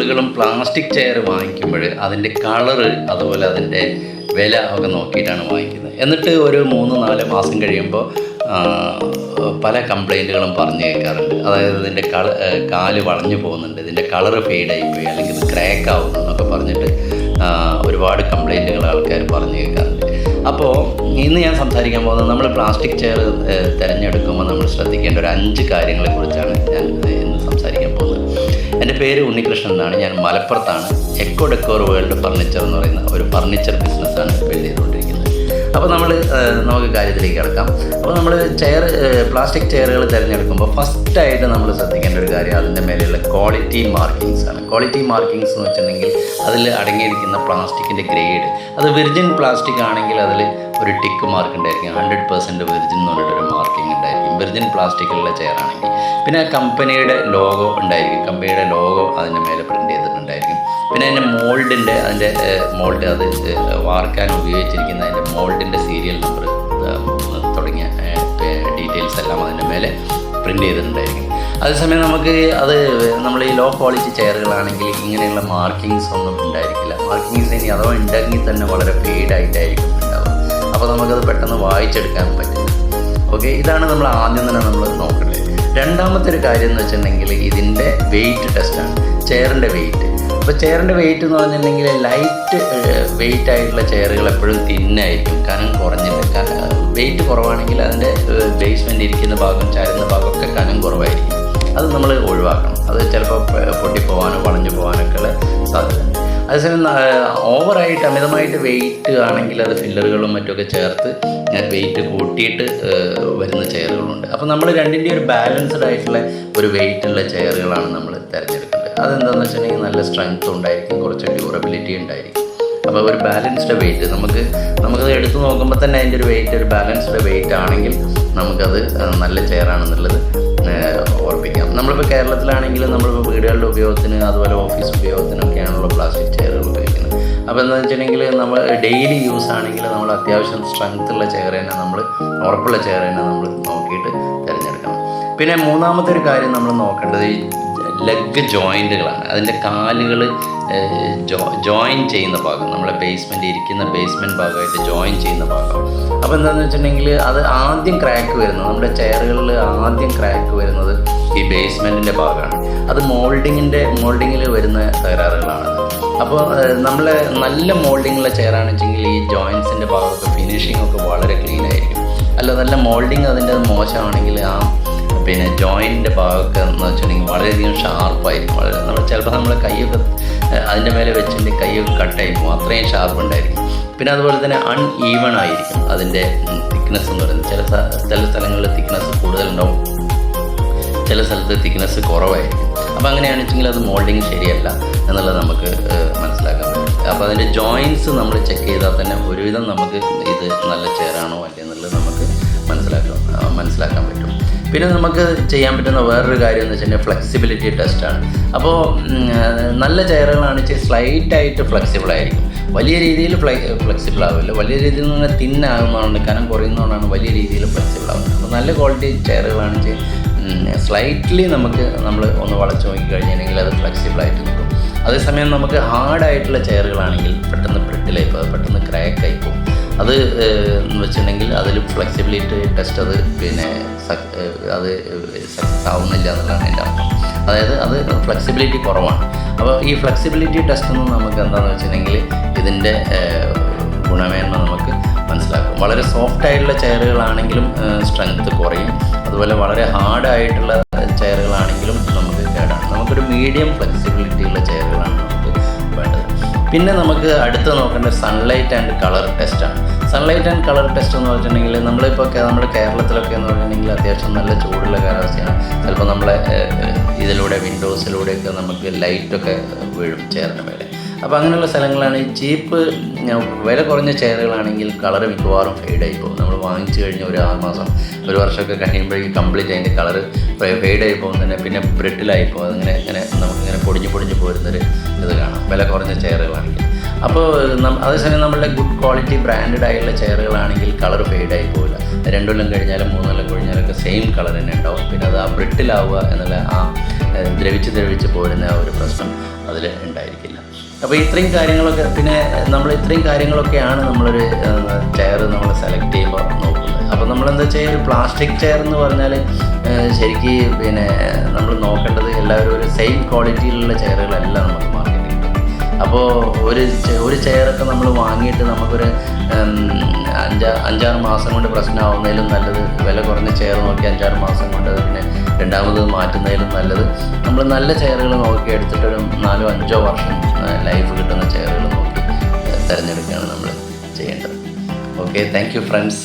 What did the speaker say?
ആളുകളും plastic chair വാങ്ങിക്കുമ്പോൾ അതിൻ്റെ കളറ് അതുപോലെ അതിൻ്റെ വില ഒക്കെ നോക്കിയിട്ടാണ് വാങ്ങിക്കുന്നത്. എന്നിട്ട് ഒരു 3-4 മാസം കഴിയുമ്പോൾ പല കംപ്ലൈൻറ്റുകളും പറഞ്ഞു കേൾക്കാറുണ്ട്. അതായത് ഇതിൻ്റെ കാല് വളഞ്ഞു പോകുന്നുണ്ട്, ഇതിൻ്റെ കളറ് ഫെയ്ഡായിപ്പോയി, അല്ലെങ്കിൽ ഇത് ക്രാക്ക് ആവുന്നു എന്നൊക്കെ പറഞ്ഞിട്ട് ഒരുപാട് കംപ്ലൈൻറ്റുകൾ ആൾക്കാർ പറഞ്ഞു കേൾക്കാറുണ്ട്. അപ്പോൾ ഇന്ന് ഞാൻ സംസാരിക്കാൻ പോകുന്നത് നമ്മൾ പ്ലാസ്റ്റിക് ചെയർ തിരഞ്ഞെടുക്കുമ്പോൾ നമ്മൾ ശ്രദ്ധിക്കേണ്ട ഒരു 5 കാര്യങ്ങളെക്കുറിച്ചാണ് ഞാൻ ഇന്ന് സംസാരിക്കാൻ പോകുന്നത്. എൻ്റെ പേര് ഉണ്ണികൃഷ്ണൻ എന്നാണ്. ഞാൻ മലപ്പുറത്താണ് എക്കോ ഡെക്കോർ വേൾഡ് ഫർണിച്ചർ എന്ന് പറയുന്ന ഒരു ഫർണിച്ചർ ബിസിനസ്സാണ് ബിൽഡ് ചെയ്തുകൊണ്ടിരിക്കുന്നത്. അപ്പോൾ നമുക്ക് കാര്യത്തിലേക്ക് കിടക്കാം. അപ്പോൾ നമ്മൾ പ്ലാസ്റ്റിക് ചെയറുകൾ തിരഞ്ഞെടുക്കുമ്പോൾ ഫസ്റ്റായിട്ട് നമ്മൾ ശ്രദ്ധിക്കേണ്ട ഒരു കാര്യം അതിൻ്റെ മേലെയുള്ള ക്വാളിറ്റി മാർക്കിങ്സ് ആണ്. ക്വാളിറ്റി മാർക്കിങ്സ് എന്ന് വെച്ചിട്ടുണ്ടെങ്കിൽ അതിൽ അടങ്ങിയിരിക്കുന്ന പ്ലാസ്റ്റിക്കിൻ്റെ ഗ്രേഡ്. അത് വിർജിൻ പ്ലാസ്റ്റിക് ആണെങ്കിൽ അതിൽ ഒരു ടിക്ക് മാർക്ക് ഉണ്ടായിരിക്കും, 100% വിർജിൻ എന്ന് പറഞ്ഞിട്ടൊരു മാർക്കിംഗ് ഉണ്ടായിരിക്കും വിർജിൻ പ്ലാസ്റ്റിക്കുള്ള ചെയറാണെങ്കിൽ. പിന്നെ കമ്പനിയുടെ ലോഗോ ഉണ്ടായിരിക്കും, കമ്പനിയുടെ ലോഗോ അതിൻ്റെ മേലെ പ്രിൻ്റ് ചെയ്തിട്ടുണ്ടായിരിക്കും. പിന്നെ അതിൻ്റെ മോൾഡ് അത് വാർക്കാൻ ഉപയോഗിച്ചിരിക്കുന്ന അതിൻ്റെ മോൾഡിൻ്റെ സീരിയൽ നമ്പർ തുടങ്ങിയ ഡീറ്റെയിൽസ് എല്ലാം അതിൻ്റെ മേലെ പ്രിൻ്റ് ചെയ്തിട്ടുണ്ടായിരിക്കും. അതേസമയം നമ്മൾ ഈ ലോ ക്വാളിറ്റി ചെയറുകളാണെങ്കിൽ ഇങ്ങനെയുള്ള മാർക്കിങ്സ് ഒന്നും ഉണ്ടായിരിക്കില്ല. മാർക്കിങ്സ് ഇനി അഥവാ ഉണ്ടെങ്കിൽ തന്നെ വളരെ ഫെയ്ഡായിട്ടായിരിക്കും ഉണ്ടാവുക. അപ്പോൾ നമുക്കത് പെട്ടെന്ന് വായിച്ചെടുക്കാൻ പറ്റില്ല. ഓക്കെ, ഇതാണ് നമ്മൾ ആദ്യം തന്നെ നമ്മൾ നോക്കേണ്ടത്. രണ്ടാമത്തെ ഒരു കാര്യം എന്ന് വെച്ചിട്ടുണ്ടെങ്കിൽ ഇതിൻ്റെ വെയിറ്റ് ടെസ്റ്റാണ്, ചെയറിൻ്റെ വെയിറ്റ്. അപ്പോൾ ചെയറിൻ്റെ വെയിറ്റ് എന്ന് പറഞ്ഞിട്ടുണ്ടെങ്കിൽ ലൈറ്റ് വെയിറ്റ് ആയിട്ടുള്ള ചെയറുകൾ എപ്പോഴും തിന്നായിരിക്കും, കനം കുറഞ്ഞിട്ട്. വെയിറ്റ് കുറവാണെങ്കിൽ അതിൻ്റെ ബേസ്മെൻ്റ് ഇരിക്കുന്ന ഭാഗം, ചാരുന്ന ഭാഗമൊക്കെ കനം കുറവായിരിക്കും. അത് നമ്മൾ ഒഴിവാക്കണം. അത് ചിലപ്പോൾ പൊട്ടിപ്പോവാനോ വളഞ്ഞു പോകാനൊക്കെയുള്ള സാധ്യതയുണ്ട്. അതേസമയം ഓവറായിട്ട് അമിതമായിട്ട് വെയിറ്റ് ആണെങ്കിൽ അത് ഫില്ലറുകളും മറ്റുമൊക്കെ ചേർത്ത് വെയിറ്റ് കൂട്ടിയിട്ട് വരുന്ന ചെയറുകളുണ്ട്. അപ്പോൾ നമ്മൾ രണ്ടിൻ്റെ ഒരു ബാലൻസ്ഡ് ആയിട്ടുള്ള ഒരു വെയിറ്റുള്ള ചെയറുകളാണ് നമ്മൾ തിരഞ്ഞെടുക്കേണ്ടത്. അതെന്താണെന്ന് വെച്ചിട്ടുണ്ടെങ്കിൽ നല്ല സ്ട്രെങ്ത് ഉണ്ടായിരിക്കും, കുറച്ച് ഡ്യൂറബിലിറ്റി ഉണ്ടായിരിക്കും. അപ്പോൾ ഒരു ബാലൻസ്ഡ് വെയിറ്റ് നമുക്കത് എടുത്തു നോക്കുമ്പോൾ തന്നെ അതിൻ്റെ ഒരു വെയിറ്റ് ഒരു ബാലൻസ്ഡ് വെയിറ്റ് ആണെങ്കിൽ നമുക്കത് നല്ല ചെയറാണെന്നുള്ളത് ഓർപ്പിക്കാം. നമ്മളിപ്പോൾ കേരളത്തിലാണെങ്കിൽ നമ്മളിപ്പോൾ വീടുകളുടെ ഉപയോഗത്തിന് അതുപോലെ ഓഫീസ് ഉപയോഗത്തിനൊക്കെയാണുള്ള പ്ലാസ്റ്റിക് ചെയറുകൾ ഉപയോഗിക്കുന്നത്. അപ്പോൾ എന്താണെന്ന് വെച്ചിട്ടുണ്ടെങ്കിൽ നമ്മൾ ഡെയിലി യൂസ് ആണെങ്കിൽ നമ്മൾ അത്യാവശ്യം സ്ട്രെങ്ത് ഉള്ള ചെയർ തന്നെ ഉറപ്പുള്ള ചെയർ തന്നെ നമ്മൾ നോക്കിയിട്ട് തിരഞ്ഞെടുക്കണം. പിന്നെ മൂന്നാമത്തെ ഒരു കാര്യം നമ്മൾ നോക്കേണ്ടത് ഈ ലെഗ് ജോയിൻറ്റുകളാണ്. അതിൻ്റെ കാലുകൾ ജോയിൻ ചെയ്യുന്ന ഭാഗം, നമ്മളെ ഇരിക്കുന്ന ബേസ്മെൻറ്റ് ഭാഗമായിട്ട് ജോയിൻ ചെയ്യുന്ന ഭാഗം. അപ്പോൾ എന്താണെന്ന് വെച്ചിട്ടുണ്ടെങ്കിൽ അത് ആദ്യം ക്രാക്ക് വരുന്നത്, നമ്മുടെ ചെയറുകളിൽ ആദ്യം ക്രാക്ക് വരുന്നത് ഈ ബേസ്മെൻറ്റിൻ്റെ ഭാഗമാണ്. അത് മോൾഡിങ്ങിൽ വരുന്ന തകരാറുകളാണത്. അപ്പോൾ നമ്മൾ നല്ല മോൾഡിങ്ങുള്ള ചെയറാണെന്ന് വെച്ചെങ്കിൽ ഈ ജോയിൻസിൻ്റെ ഭാഗമൊക്കെ ഫിനിഷിംഗ് ഒക്കെ വളരെ ക്ലീൻ ആയിരിക്കും. അല്ല, നല്ല മോൾഡിങ് അതിൻ്റെ മോശമാണെങ്കിൽ പിന്നെ ജോയിൻ്റെ ഭാഗമൊക്കെ എന്ന് വെച്ചിട്ടുണ്ടെങ്കിൽ വളരെയധികം ഷാർപ്പായിരിക്കും. ചിലപ്പോൾ നമ്മളെ കൈയൊക്കെ അതിൻ്റെ മേലെ വെച്ചിട്ട് കൈയൊക്കെ കട്ടായി പോകും, അത്രയും ഷാർപ്പ് ഉണ്ടായിരിക്കും. പിന്നെ അതുപോലെ തന്നെ അൺഈവൺ ആയിരിക്കും അതിൻ്റെ തിക്നെസ് എന്ന് പറയുന്നത്. ചില സ്ഥലങ്ങളിൽ തിക്നെസ് കൂടുതലുണ്ടാവും, ചില സ്ഥലത്ത് തിക്നെസ് കുറവായിരിക്കും. അപ്പോൾ അങ്ങനെയാണെന്ന് വെച്ചെങ്കിൽ അത് മോൾഡിങ് ശരിയല്ല എന്നുള്ളത് നമുക്ക് മനസ്സിലാക്കാൻ പറ്റും. അപ്പോൾ അതിൻ്റെ ജോയിൻസ് നമ്മൾ ചെക്ക് ചെയ്താൽ തന്നെ ഒരുവിധം നമുക്ക് ഇത് നല്ല ചെയറാണോ അല്ലേ എന്നുള്ളത് നമുക്ക് മനസ്സിലാക്കാൻ പറ്റും. പിന്നെ നമുക്ക് ചെയ്യാൻ പറ്റുന്ന വേറൊരു കാര്യം എന്ന് വെച്ചിട്ടുണ്ടെങ്കിൽ ഫ്ലെക്സിബിലിറ്റി ടെസ്റ്റാണ്. അപ്പോൾ നല്ല ചെയറുകളാണെന്ന് വെച്ചാൽ സ്ലൈറ്റായിട്ട് ഫ്ലെക്സിബിൾ ആയിരിക്കും, വലിയ രീതിയിൽ ഫ്ലെക്സിബിൾ ആവില്ല. വലിയ രീതിയിൽ നിന്ന് തിന്നാകുന്നതുകൊണ്ട്, കനം കുറയുന്നതുകൊണ്ടാണ് വലിയ രീതിയിൽ ഫ്ലെക്സിബിൾ ആവുന്നത്. അപ്പോൾ നല്ല ക്വാളിറ്റി ചെയറുകളാണെന്ന് വെച്ചാൽ സ്ലൈറ്റ്ലി നമ്മൾ ഒന്ന് വളച്ച് നോക്കിക്കഴിഞ്ഞിട്ടുണ്ടെങ്കിൽ അത് ഫ്ലെക്സിബിളായിട്ട് നിൽക്കും. അതേസമയം നമുക്ക് ഹാർഡായിട്ടുള്ള ചെയറുകളാണെങ്കിൽ പെട്ടെന്ന് ബ്രിട്ടിലായി പോകും, പെട്ടെന്ന് ക്രാക്കായി പോകും. അത് എന്ന് വെച്ചിട്ടുണ്ടെങ്കിൽ അതിൽ ഫ്ലെക്സിബിലിറ്റി ടെസ്റ്റ് അത് സക്സസ് ആവുന്നില്ല എന്നുള്ളതാണ് എൻ്റെ അർത്ഥം. അതായത് അത് ഫ്ലെക്സിബിലിറ്റി കുറവാണ്. അപ്പോൾ ഈ ഫ്ലെക്സിബിലിറ്റി ടെസ്റ്റ് ഒന്നും നമുക്ക് എന്താണെന്ന് വെച്ചിട്ടുണ്ടെങ്കിൽ ഇതിൻ്റെ ഗുണമേന്മ നമുക്ക് മനസ്സിലാക്കും. വളരെ സോഫ്റ്റ് ആയിട്ടുള്ള ചെയറുകളാണെങ്കിലും സ്ട്രെങ്ത്ത് കുറയും, അതുപോലെ വളരെ ഹാർഡായിട്ടുള്ള ചെയറുകളാണെങ്കിലും നമുക്ക് കേടാണ്. നമുക്കൊരു മീഡിയം ഫ്ലെക്സിബിലിറ്റി ഉള്ള ചെയറുകളാണ് നമുക്ക് വേണ്ടത്. പിന്നെ നമുക്ക് അടുത്ത് നോക്കേണ്ട സൺലൈറ്റ് ആൻഡ് കളർ ടെസ്റ്റാണ്. സൺലൈറ്റ് ആൻഡ് കളർ ടെസ്റ്റ് എന്ന് വെച്ചിട്ടുണ്ടെങ്കിൽ നമ്മുടെ കേരളത്തിലൊക്കെ എന്ന് പറഞ്ഞിട്ടുണ്ടെങ്കിൽ അത്യാവശ്യം നല്ല ചൂടുള്ള കാലാവസ്ഥയാണ്. ചിലപ്പോൾ നമ്മളെ വിൻഡോസിലൂടെയൊക്കെ നമുക്ക് ലൈറ്റൊക്കെ വീഴും ചെയറിൻ്റെ മേലെ. അപ്പോൾ അങ്ങനെയുള്ള സ്ഥലങ്ങളാണ് ഈ വില കുറഞ്ഞ ചെയറുകളാണെങ്കിൽ കളറ് മിക്കവാറും ഫെയ്ഡായി പോകും. നമ്മൾ വാങ്ങിച്ചു കഴിഞ്ഞ് ഒരു 6 മാസം 1 വർഷമൊക്കെ കഴിയുമ്പോഴേക്കും കംപ്ലീറ്റ് അതിൻ്റെ കളറ് ഫെയ്ഡായി പോകും തന്നെ, പിന്നെ ബ്രിട്ടിലായി പോകും. അങ്ങനെ നമുക്കിങ്ങനെ പൊടിഞ്ഞ് പോരുന്നൊരു ഇത് കാണാം വില കുറഞ്ഞ ചെയറുകളാണെങ്കിൽ. അപ്പോൾ അതേസമയം നമ്മളുടെ ഗുഡ് ക്വാളിറ്റി ബ്രാൻഡഡ് ആയിട്ടുള്ള ചെയറുകളാണെങ്കിൽ കളർ ഫെയ്ഡായി പോകില്ല. 2 കൊല്ലം കഴിഞ്ഞാലും 3 കൊല്ലം കഴിഞ്ഞാലൊക്കെ സെയിം കളർ തന്നെ ഉണ്ടാവും. പിന്നെ അത് ബ്രിട്ടിലാവുക എന്നുള്ള ദ്രവിച്ച് പോരുന്ന ഒരു പ്രശ്നം അതിൽ ഉണ്ടായിരിക്കില്ല. അപ്പോൾ ഇത്രയും കാര്യങ്ങളൊക്കെ, പിന്നെ ഇത്രയും കാര്യങ്ങളൊക്കെയാണ് നമ്മളൊരു ചെയർ നമ്മൾ സെലക്ട് ചെയ്യുമ്പോൾ നോക്കുന്നത്. അപ്പോൾ നമ്മളെന്താ വെച്ചാൽ ഒരു പ്ലാസ്റ്റിക് ചെയർ എന്ന് പറഞ്ഞാൽ ശരിക്ക് പിന്നെ നമ്മൾ നോക്കേണ്ടത് എല്ലാവരും ഒരു സെയിം ക്വാളിറ്റിയിലുള്ള ചെയറുകളല്ല നമുക്ക് മാർക്കറ്റിൽ കിട്ടും. അപ്പോൾ ഒരു ചെയറൊക്കെ നമ്മൾ വാങ്ങിയിട്ട് നമുക്കൊരു 5-6 മാസം കൊണ്ട് പ്രശ്നമാവുന്നതിലും നല്ലത് വില കുറഞ്ഞ ചെയർ നോക്കി 5-6 മാസം കൊണ്ട് പിന്നെ രണ്ടാമത് മാറ്റുന്നതിലും നല്ലത് നമ്മൾ നല്ല ചെയറുകൾ നോക്കി എടുത്തിട്ടൊരു 4-5 വർഷം ലൈഫ് കിട്ടുന്ന ചെയറുകൾ നോക്കി തിരഞ്ഞെടുക്കുകയാണ് നമ്മൾ ചെയ്യേണ്ടത്. Okay, thank you friends.